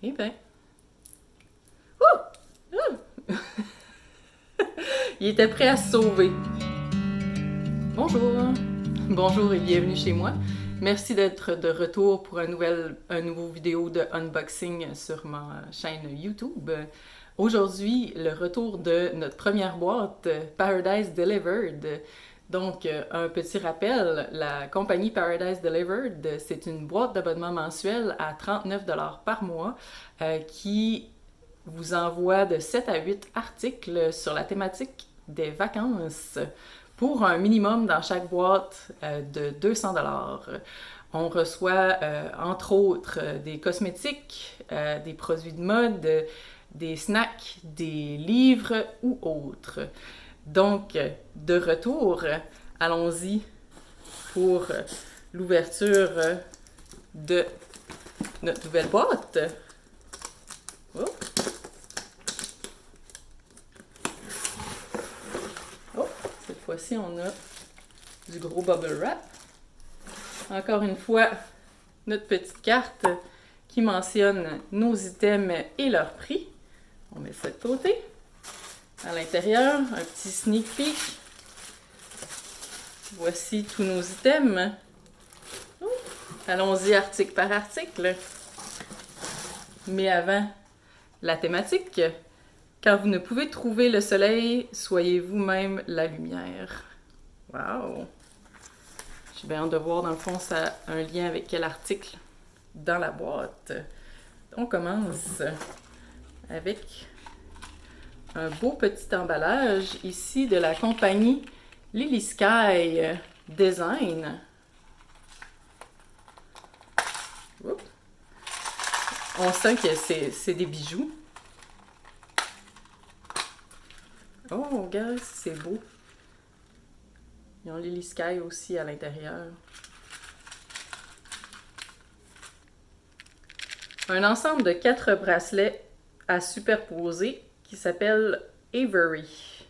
Eh bien. Ouh! Ouh! Il était prêt à se sauver. Bonjour! Bonjour et bienvenue chez moi. Merci d'être de retour pour un nouveau vidéo de unboxing sur ma chaîne YouTube. Aujourd'hui, le retour de notre première boîte, Paradise Delivered. Donc, un petit rappel, la compagnie Paradise Delivered, c'est une boîte d'abonnement mensuel à 39$ par mois qui vous envoie de 7 à 8 articles sur la thématique des vacances pour un minimum dans chaque boîte de 200$. On reçoit entre autres des cosmétiques, des produits de mode, des snacks, des livres ou autres. Donc, de retour, allons-y pour l'ouverture de notre nouvelle boîte. Oh. Oh, cette fois-ci, on a du gros bubble wrap. Encore une fois, notre petite carte qui mentionne nos items et leur prix. On met ça de côté. À l'intérieur, un petit sneak peek. Voici tous nos items. Oh, allons-y article par article. Mais avant, la thématique. Quand vous ne pouvez trouver le soleil, soyez vous-même la lumière. Wow! J'ai bien hâte de voir, dans le fond, ça a un lien avec quel article dans la boîte. On commence avec un beau petit emballage ici de la compagnie Lily Sky Design. Oups. On sent que c'est des bijoux. Oh, regarde, c'est beau. Ils ont Lily Sky aussi à l'intérieur. Un ensemble de 4 bracelets à superposer qui s'appelle Avery.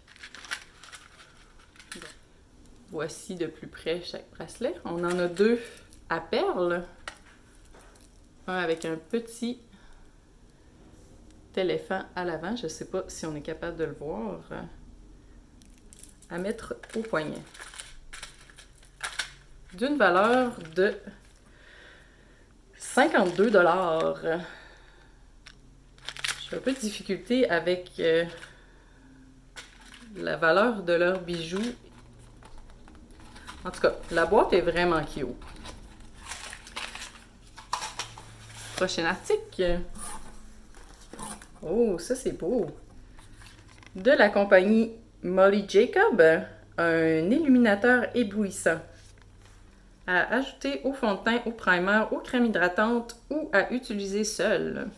Voici de plus près chaque bracelet. On en a 2 à perles. Un avec un petit éléphant à l'avant. Je ne sais pas si on est capable de le voir. À mettre au poignet. D'une valeur de 52$. J'ai un peu de difficulté avec la valeur de leurs bijoux. En tout cas, la boîte est vraiment cute. Prochain article. Oh, ça c'est beau. De la compagnie Molly Jacob, un illuminateur éblouissant. À ajouter au fond de teint, au primer, aux crèmes hydratantes ou à utiliser seul.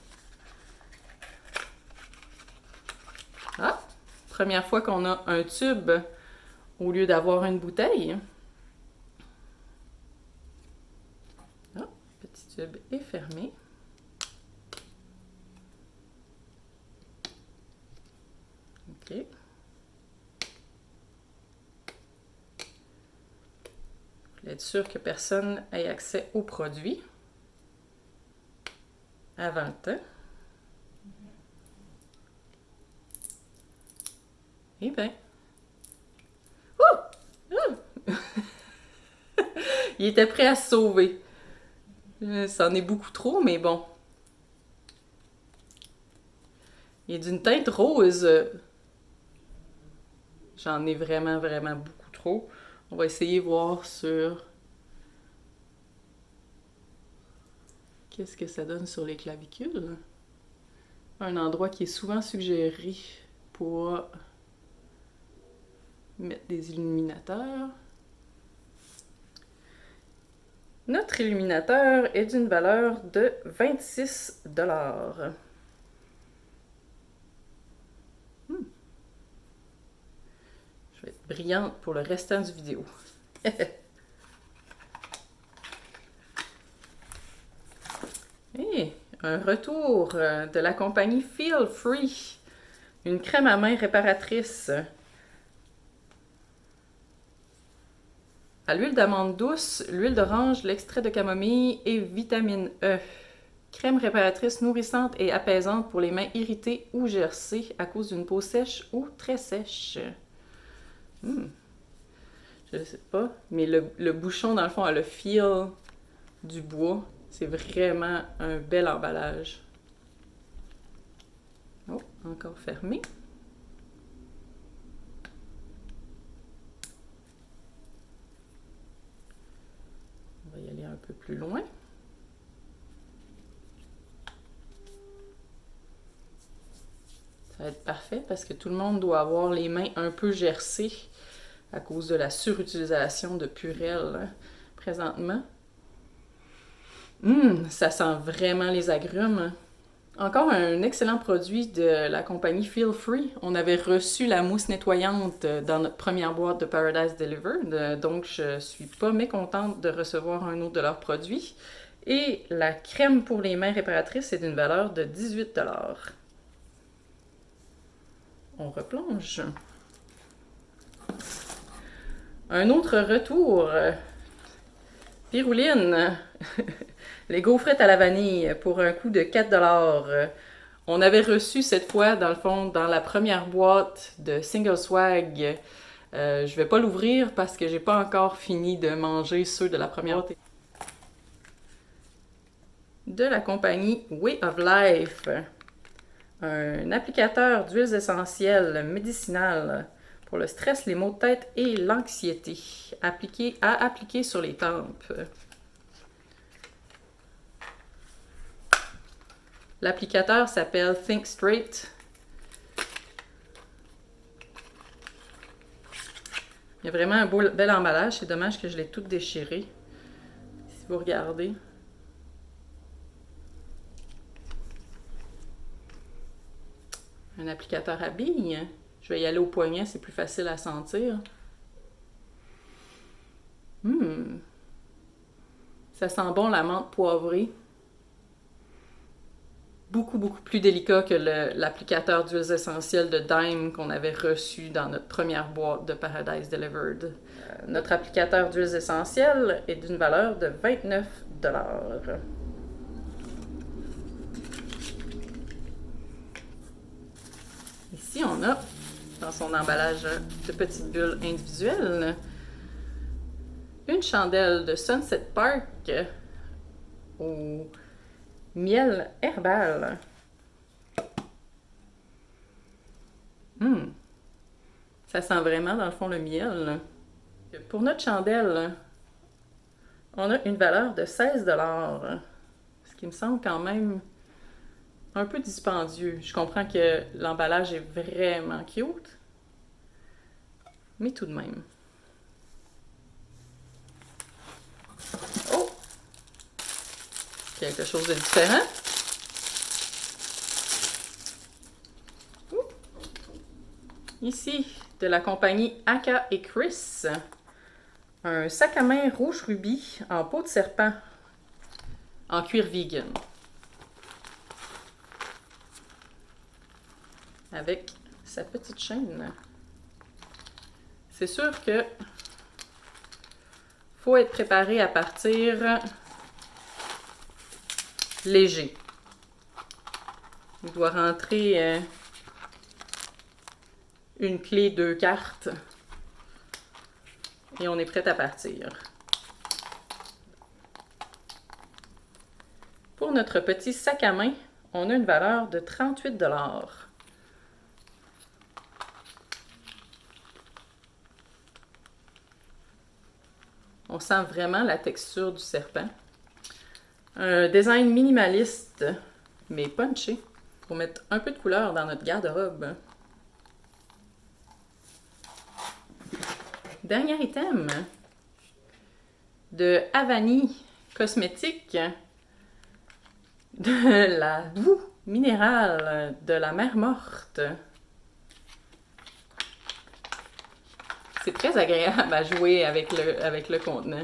Ah! Première fois qu'on a un tube au lieu d'avoir une bouteille. Ah, petit tube est fermé. OK. Pour être sûr que personne ait accès aux produits avant le temps. Eh bien. Oh! Oh! Il était prêt à se sauver. C'en est beaucoup trop, mais bon. Il est d'une teinte rose. J'en ai vraiment, vraiment beaucoup trop. On va essayer de voir sur... Qu'est-ce que ça donne sur les clavicules? Un endroit qui est souvent suggéré pour mettre des illuminateurs. Notre illuminateur est d'une valeur de 26$. Je vais être brillante pour le restant du vidéo. Et un retour de la compagnie Feel Free. Une crème à main réparatrice. À l'huile d'amande douce, l'huile d'orange, l'extrait de camomille et vitamine E. Crème réparatrice nourrissante et apaisante pour les mains irritées ou gercées à cause d'une peau sèche ou très sèche. Je sais pas, mais le bouchon, dans le fond, a le feel du bois. C'est vraiment un bel emballage. Oh, encore fermé. On va y aller un peu plus loin. Ça va être parfait parce que tout le monde doit avoir les mains un peu gercées à cause de la surutilisation de Purell hein, présentement. Ça sent vraiment les agrumes. Encore un excellent produit de la compagnie Feel Free. On avait reçu la mousse nettoyante dans notre première boîte de Paradise Delivered, donc je suis pas mécontente de recevoir un autre de leurs produits. Et la crème pour les mains réparatrices est d'une valeur de 18 $. On replonge. Un autre retour. Pirouline. Les gaufrettes à la vanille pour un coût de 4 $. On avait reçu cette fois, dans le fond, dans la première boîte de Single Swag. Je vais pas l'ouvrir parce que j'ai pas encore fini de manger ceux de la première boîte. De la compagnie Way of Life. Un applicateur d'huiles essentielles médicinales pour le stress, les maux de tête et l'anxiété. À appliquer sur les tempes. L'applicateur s'appelle Think Straight. Il y a vraiment un bel emballage. C'est dommage que je l'ai tout déchiré. Si vous regardez. Un applicateur à billes. Je vais y aller au poignet, c'est plus facile à sentir. Ça sent bon la menthe poivrée. Beaucoup plus délicat que l'applicateur d'huiles essentielles de Dime qu'on avait reçu dans notre première boîte de Paradise Delivered. Notre applicateur d'huiles essentielles est d'une valeur de 29 $. Ici, on a, dans son emballage de petites bulles individuelles, une chandelle de Sunset Park au miel herbal. Ça sent vraiment, dans le fond, le miel. Pour notre chandelle, on a une valeur de 16 $. Ce qui me semble quand même un peu dispendieux. Je comprends que l'emballage est vraiment cute, mais tout de même. Oh! Quelque chose de différent. Ici, de la compagnie Aka et Chris, un sac à main rouge rubis en peau de serpent, en cuir vegan. Avec sa petite chaîne. C'est sûr que faut être préparé à partir léger. Il doit rentrer une clé, 2 cartes. Et on est prêt à partir. Pour notre petit sac à main, on a une valeur de 38 $. On sent vraiment la texture du serpent. Un design minimaliste, mais punché, pour mettre un peu de couleur dans notre garde-robe. Dernier item de Havani Cosmétique, de la boue minérale de la mer morte. C'est très agréable à jouer avec le contenant.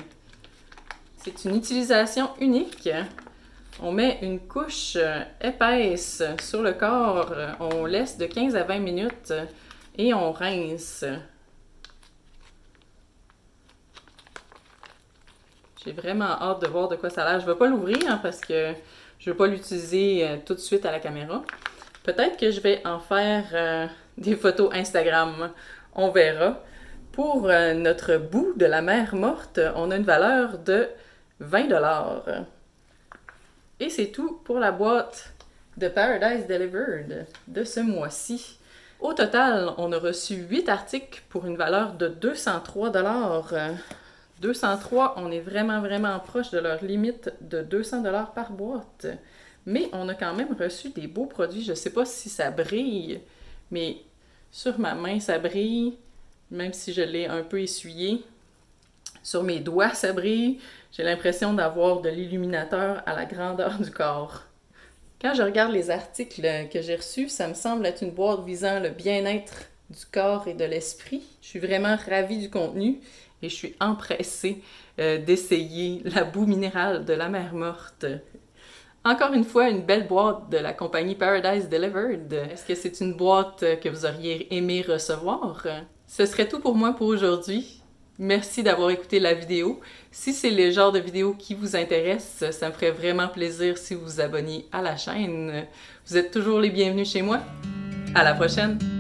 C'est une utilisation unique. On met une couche épaisse sur le corps, on laisse de 15 à 20 minutes et on rince. J'ai vraiment hâte de voir de quoi ça a l'air. Je ne vais pas l'ouvrir parce que Je ne vais pas l'utiliser tout de suite à la caméra. Peut-être que je vais en faire des photos Instagram. On verra. Pour notre bout de la mer morte, on a une valeur de 20 $. Et c'est tout pour la boîte de Paradise Delivered de ce mois-ci. Au total, on a reçu 8 articles pour une valeur de 203 $. 203, on est vraiment proche de leur limite de 200 $ par boîte. Mais on a quand même reçu des beaux produits. Je ne sais pas si ça brille, mais sur ma main, ça brille, même si je l'ai un peu essuyé. Sur mes doigts, ça brille. J'ai l'impression d'avoir de l'illuminateur à la grandeur du corps. Quand je regarde les articles que j'ai reçus, ça me semble être une boîte visant le bien-être du corps et de l'esprit. Je suis vraiment ravie du contenu et je suis empressée d'essayer la boue minérale de la mer morte. Encore une fois, une belle boîte de la compagnie Paradise Delivered. Est-ce que c'est une boîte que vous auriez aimé recevoir? Ce serait tout pour moi pour aujourd'hui. Merci d'avoir écouté la vidéo. Si c'est le genre de vidéo qui vous intéresse, ça me ferait vraiment plaisir si vous vous abonniez à la chaîne. Vous êtes toujours les bienvenus chez moi. À la prochaine!